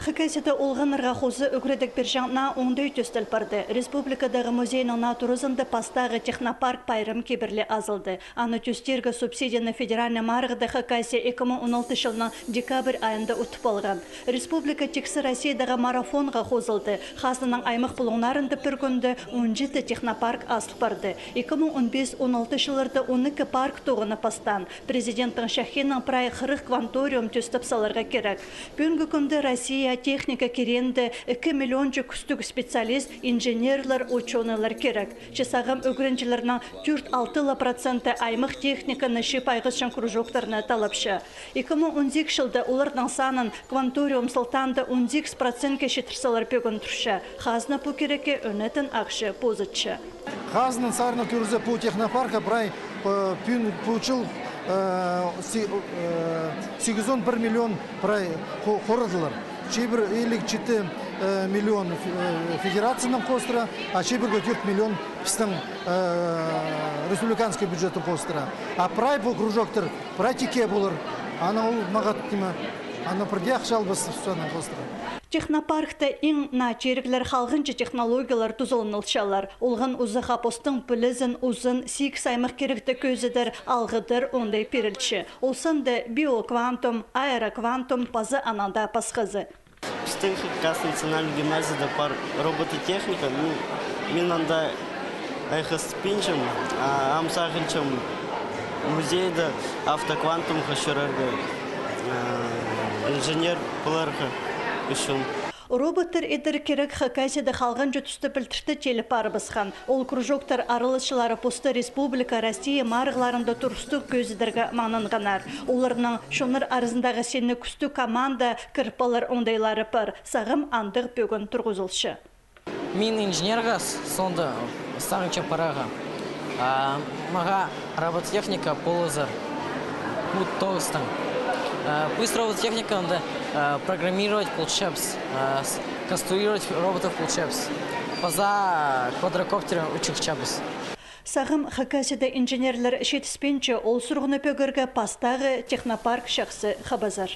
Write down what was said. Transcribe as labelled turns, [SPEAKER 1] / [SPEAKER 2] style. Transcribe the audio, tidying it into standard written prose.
[SPEAKER 1] Хакасида олғанырға қозы өкредік бір жаңна оңды өтестіл барды. Республикадағы музейнің натурызынды пастағы технопарк пайрым кебірлі азылды. Аны төстергі субсидияны федеральны марғыды Хакасия 2016 жылының декабрь айында ұтып алған. Республика тексі Россиядағы марафонға қозылды. Хасының аймақ бұлыңнарынды бір күнді 17 технопарк асыл барды. 2015-16 жылырды 12 парк тоғыны пастан. Президенттің Шахинның прай 40 кванториум төстіп саларға керек. Бүгінгі күнді Россия техника керенді 2 миллиончы күстік специалист, инженерлер, ученыйлар керек. Чесағым өгіріншілерінің 4-6% аймық техниканы шип айғызшын кружоктарына талапшы. 2010 жылда олардың санын кванториум сылтанды 10% кешетірсалар бөгін тұршы. Хазна по кереке өнетін ақшы позытшы.
[SPEAKER 2] Хазның сарына көрізе по технопарка брай получил 801 миллион брай қорыдылар. Чебір 54 миллион федерацияның қостыра, а чебір 4 миллион біздің республиканский бюджеті қостыра. А прай бұл кружоктар практике болыр. Ана ол мағат деме, ана бірде ақшал біз сұсанын қостыра.
[SPEAKER 1] Технопаркта ең начеріклер халғынчы технологиялар тұзылынылшалар. Олғын ұзы қапостың білізін ұзын сик саймық керекті көзідір, алғыдыр ондай перілші. Олсынды биоквантум, аэроквантум пазы ананда пасқызы.
[SPEAKER 3] Біздің Хакас национальный гимназияда пар робототехника, мен анда айқыз пинчым, амсағынчым музейді автоквантум қашырарға, инженер бұларға.
[SPEAKER 1] Роботтар едір керек Хакасияда қалған жүтісті білтірті теліп арыбысқан. Ол кружоктар арылышылары посты Республика Россия марғыларында тұрыстық көзідіргі маңынғанар. Оларының шоныр арызындағы сені күсті команда кірпалар оңдайлары пар. Сағым андық бөгін тұрғызылшы.
[SPEAKER 4] Мен инженерға сонда сағынча параға. Маға робототехника полызыр. Мұт тоғыстың. Пусть робототехника программировать получается, конструировать роботов получается. Поза квадрокоптера учих чабыс.
[SPEAKER 1] Сағым Хакасияда инженерлер шетіспенчі ол сұрғыны пөгіргі пастағы технопарк шақсы қабазар.